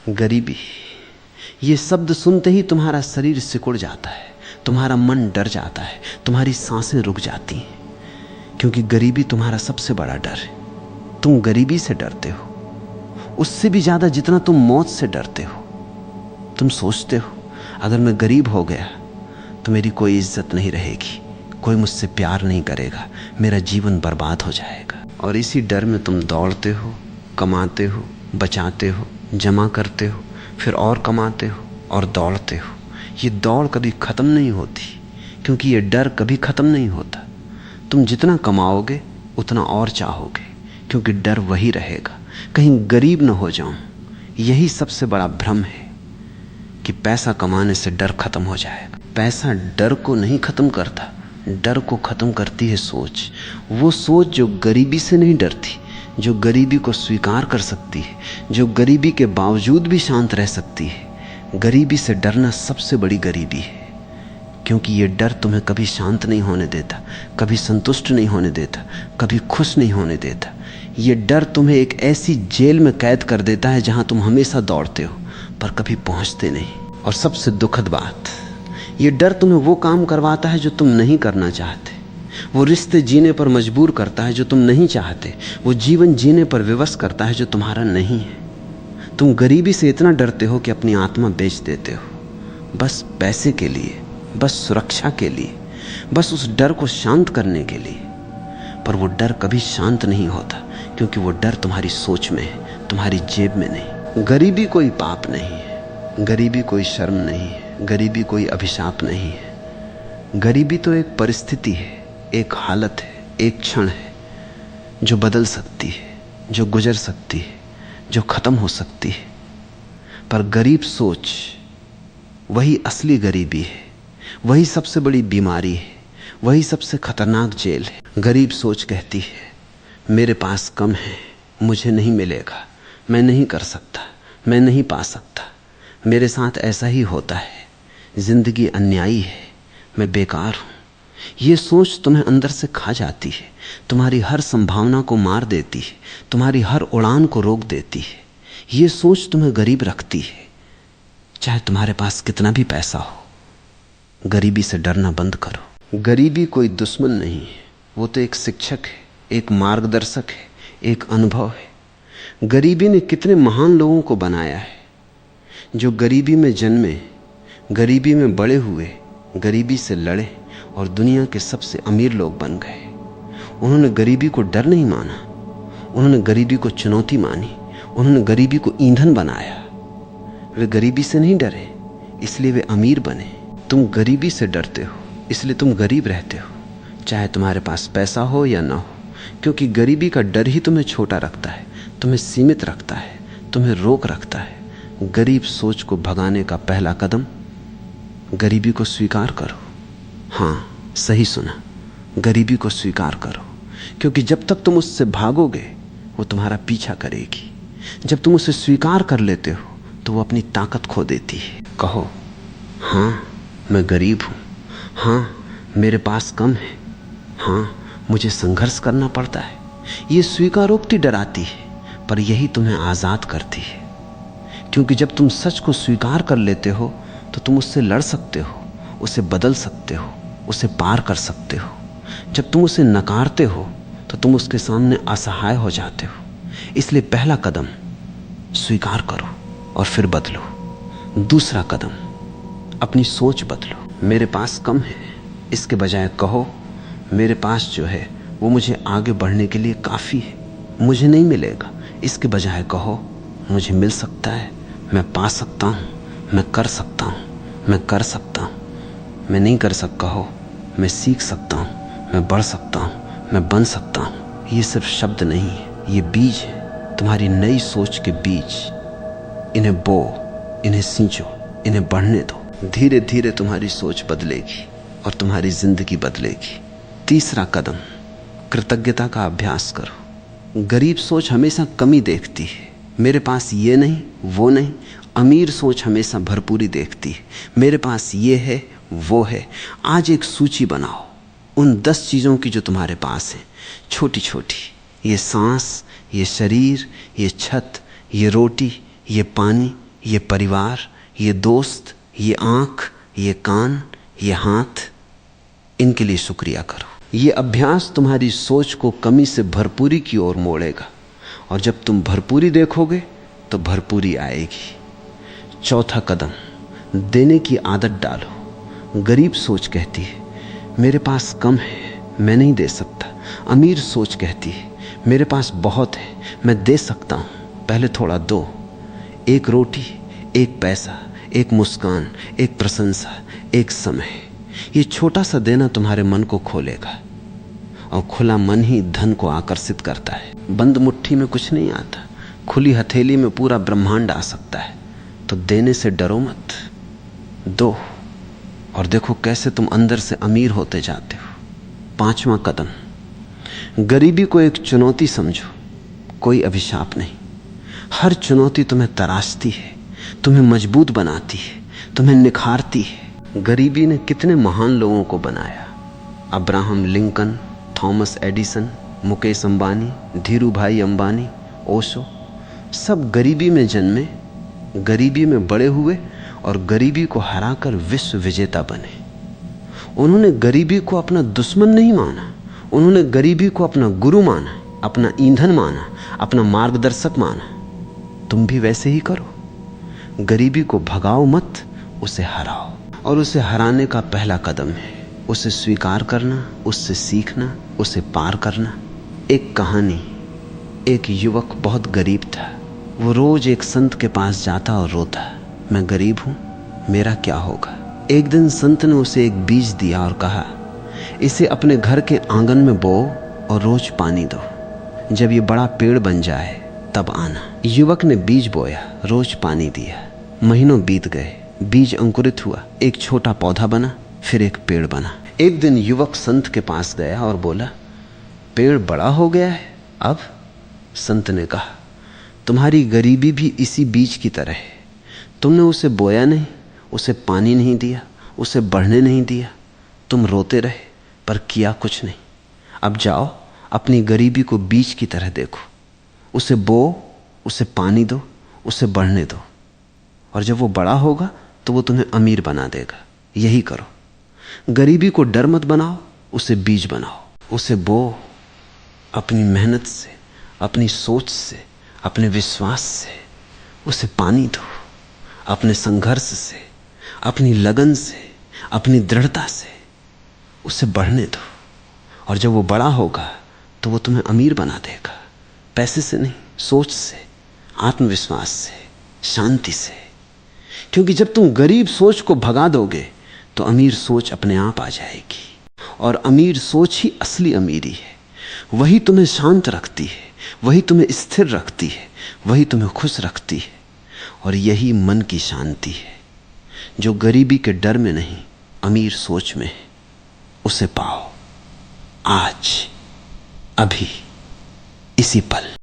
गरीबी, ये शब्द सुनते ही तुम्हारा शरीर सिकुड़ जाता है, तुम्हारा मन डर जाता है, तुम्हारी सांसें रुक जाती हैं, क्योंकि गरीबी तुम्हारा सबसे बड़ा डर है। तुम गरीबी से डरते हो, उससे भी ज्यादा जितना तुम मौत से डरते हो। तुम सोचते हो अगर मैं गरीब हो गया तो मेरी कोई इज्जत नहीं रहेगी, कोई मुझसे प्यार नहीं करेगा, मेरा जीवन बर्बाद हो जाएगा। और इसी डर में तुम दौड़ते हो, कमाते हो, बचाते हो, जमा करते हो, फिर और कमाते हो और दौड़ते हो। ये दौड़ कभी ख़त्म नहीं होती, क्योंकि ये डर कभी ख़त्म नहीं होता। तुम जितना कमाओगे उतना और चाहोगे, क्योंकि डर वही रहेगा, कहीं गरीब न हो जाऊं। यही सबसे बड़ा भ्रम है कि पैसा कमाने से डर खत्म हो जाएगा। पैसा डर को नहीं खत्म करता, डर को खत्म करती है सोच। वो सोच जो गरीबी से नहीं डरती, जो गरीबी को स्वीकार कर सकती है, जो गरीबी के बावजूद भी शांत रह सकती है। गरीबी से डरना सबसे बड़ी गरीबी है, क्योंकि ये डर तुम्हें कभी शांत नहीं होने देता, कभी संतुष्ट नहीं होने देता, कभी खुश नहीं होने देता। ये डर तुम्हें एक ऐसी जेल में कैद कर देता है जहां तुम हमेशा दौड़ते हो पर कभी पहुंचते नहीं। और सबसे दुखद बात, ये डर तुम्हें वो काम करवाता है जो तुम नहीं करना चाहते, वो रिश्ते जीने पर मजबूर करता है जो तुम नहीं चाहते, वो जीवन जीने पर विवश करता है जो तुम्हारा नहीं है। तुम गरीबी से इतना डरते हो कि अपनी आत्मा बेच देते हो, बस पैसे के लिए, बस सुरक्षा के लिए, बस उस डर को शांत करने के लिए। पर वो डर कभी शांत नहीं होता, क्योंकि वो डर तुम्हारी सोच में है, तुम्हारी जेब में नहीं। गरीबी कोई पाप नहीं है, गरीबी कोई शर्म नहीं है, गरीबी कोई अभिशाप नहीं है। गरीबी तो एक परिस्थिति है, एक हालत है, एक क्षण है जो बदल सकती है, जो गुजर सकती है, जो खत्म हो सकती है। पर गरीब सोच वही असली गरीबी है, वही सबसे बड़ी बीमारी है, वही सबसे खतरनाक जेल है। गरीब सोच कहती है मेरे पास कम है, मुझे नहीं मिलेगा, मैं नहीं कर सकता, मैं नहीं पा सकता, मेरे साथ ऐसा ही होता है, जिंदगी अन्यायी है, मैं बेकार हूँ। ये सोच तुम्हें अंदर से खा जाती है, तुम्हारी हर संभावना को मार देती है, तुम्हारी हर उड़ान को रोक देती है। ये सोच तुम्हें गरीब रखती है, चाहे तुम्हारे पास कितना भी पैसा हो। गरीबी से डरना बंद करो। गरीबी कोई दुश्मन नहीं है, वो तो एक शिक्षक है, एक मार्गदर्शक है, एक अनुभव है। गरीबी ने कितने महान लोगों को बनाया है, जो गरीबी में जन्मे, गरीबी में बड़े हुए, गरीबी से लड़े और दुनिया के सबसे अमीर लोग बन गए। उन्होंने गरीबी को डर नहीं माना, उन्होंने गरीबी को चुनौती मानी, उन्होंने गरीबी को ईंधन बनाया। वे गरीबी से नहीं डरे, इसलिए वे अमीर बने। तुम गरीबी से डरते हो, इसलिए तुम गरीब रहते हो, चाहे तुम्हारे पास पैसा हो या ना हो, क्योंकि गरीबी का डर ही तुम्हें छोटा रखता है, तुम्हें सीमित रखता है, तुम्हें रोक रखता है। गरीब सोच को भगाने का पहला कदम गरीबी को स्वीकार करो। हाँ, सही सुना, गरीबी को स्वीकार करो, क्योंकि जब तक तुम उससे भागोगे वो तुम्हारा पीछा करेगी। जब तुम उसे स्वीकार कर लेते हो तो वो अपनी ताकत खो देती है। कहो हाँ मैं गरीब हूँ, हाँ मेरे पास कम है, हाँ मुझे संघर्ष करना पड़ता है। ये स्वीकारोक्ति डराती है, पर यही तुम्हें आज़ाद करती है। क्योंकि जब तुम सच को स्वीकार कर लेते हो तो तुम उससे लड़ सकते हो, उसे बदल सकते हो, उसे पार कर सकते हो। जब तुम उसे नकारते हो तो तुम उसके सामने असहाय हो जाते हो। इसलिए पहला कदम स्वीकार करो और फिर बदलो। दूसरा कदम अपनी सोच बदलो। मेरे पास कम है, इसके बजाय कहो मेरे पास जो है वो मुझे आगे बढ़ने के लिए काफ़ी है। मुझे नहीं मिलेगा, इसके बजाय कहो मुझे मिल सकता है, मैं पा सकता हूँ, मैं कर सकता हूँ, मैं कर सकता हूँ। मैं नहीं कर सकता हो, मैं सीख सकता हूँ, मैं बढ़ सकता हूँ, मैं बन सकता हूँ। ये सिर्फ शब्द नहीं है, ये बीज है, तुम्हारी नई सोच के बीज। इन्हें बो, इन्हें सींचो, इन्हें बढ़ने दो। धीरे धीरे तुम्हारी सोच बदलेगी और तुम्हारी जिंदगी बदलेगी। तीसरा कदम, कृतज्ञता का अभ्यास करो। गरीब सोच हमेशा कमी देखती है, मेरे पास ये नहीं वो नहीं। अमीर सोच हमेशा भरपूरी देखती है, मेरे पास ये है वो है। आज एक सूची बनाओ उन 10 चीज़ों की जो तुम्हारे पास हैं, छोटी छोटी। ये सांस, ये शरीर, ये छत, ये रोटी, ये पानी, ये परिवार, ये दोस्त, ये आंख, ये कान, ये हाथ, इनके लिए शुक्रिया करो। ये अभ्यास तुम्हारी सोच को कमी से भरपूरी की ओर मोड़ेगा, और जब तुम भरपूरी देखोगे तो भरपूरी आएगी। चौथा कदम, देने की आदत डालो। गरीब सोच कहती है मेरे पास कम है, मैं नहीं दे सकता। अमीर सोच कहती है मेरे पास बहुत है, मैं दे सकता हूँ, पहले थोड़ा दो। एक रोटी, एक पैसा, एक मुस्कान, एक प्रशंसा, एक समय, ये छोटा सा देना तुम्हारे मन को खोलेगा, और खुला मन ही धन को आकर्षित करता है। बंद मुट्ठी में कुछ नहीं आता, खुली हथेली में पूरा ब्रह्मांड आ सकता है। तो देने से डरो मत, दो, और देखो कैसे तुम अंदर से अमीर होते जाते हो। पांचवा कदम, गरीबी को एक चुनौती समझो, कोई अभिशाप नहीं। हर चुनौती तुम्हें तराशती है, तुम्हें मजबूत बनाती है, तुम्हें निखारती है। गरीबी ने कितने महान लोगों को बनाया, Abraham Lincoln, Thomas Edison, Mukesh Ambani, Dhiru भाई अंबानी, ओशो, सब गरीबी में जन्मे, गरीबी में बड़े हुए और गरीबी को हराकर विश्व विजेता बने। उन्होंने गरीबी को अपना दुश्मन नहीं माना, उन्होंने गरीबी को अपना गुरु माना, अपना ईंधन माना, अपना मार्गदर्शक माना। तुम भी वैसे ही करो, गरीबी को भगाओ मत, उसे हराओ। और उसे हराने का पहला कदम है उसे स्वीकार करना, उससे सीखना, उसे पार करना। एक कहानी, एक युवक बहुत गरीब था। वो रोज एक संत के पास जाता और रोता, मैं गरीब हूं, मेरा क्या होगा। एक दिन संत ने उसे एक बीज दिया और कहा, इसे अपने घर के आंगन में बो और रोज पानी दो, जब ये बड़ा पेड़ बन जाए तब आना। युवक ने बीज बोया, रोज पानी दिया, महीनों बीत गए, बीज अंकुरित हुआ, एक छोटा पौधा बना, फिर एक पेड़ बना। एक दिन युवक संत के पास गया और बोला, पेड़ बड़ा हो गया है अब। संत ने कहा, तुम्हारी गरीबी भी इसी बीज की तरह है, तुमने उसे बोया नहीं, उसे पानी नहीं दिया, उसे बढ़ने नहीं दिया, तुम रोते रहे पर किया कुछ नहीं। अब जाओ, अपनी गरीबी को बीज की तरह देखो, उसे बो, उसे पानी दो, उसे बढ़ने दो, और जब वो बड़ा होगा तो वो तुम्हें अमीर बना देगा। यही करो, गरीबी को डर मत बनाओ, उसे बीज बनाओ, उसे बो, अपनी मेहनत से, अपनी सोच से, अपने विश्वास से उसे पानी दो, अपने संघर्ष से, अपनी लगन से, अपनी दृढ़ता से उसे बढ़ने दो, और जब वो बड़ा होगा तो वो तुम्हें अमीर बना देगा। पैसे से नहीं, सोच से, आत्मविश्वास से, शांति से। क्योंकि जब तुम गरीब सोच को भगा दोगे तो अमीर सोच अपने आप आ जाएगी, और अमीर सोच ही असली अमीरी है। वही तुम्हें शांत रखती है, वही तुम्हें स्थिर रखती है, वही तुम्हें खुश रखती है, और यही मन की शांति है जो गरीबी के डर में नहीं, अमीर सोच में है। उसे पाओ आज, अभी, इसी पल।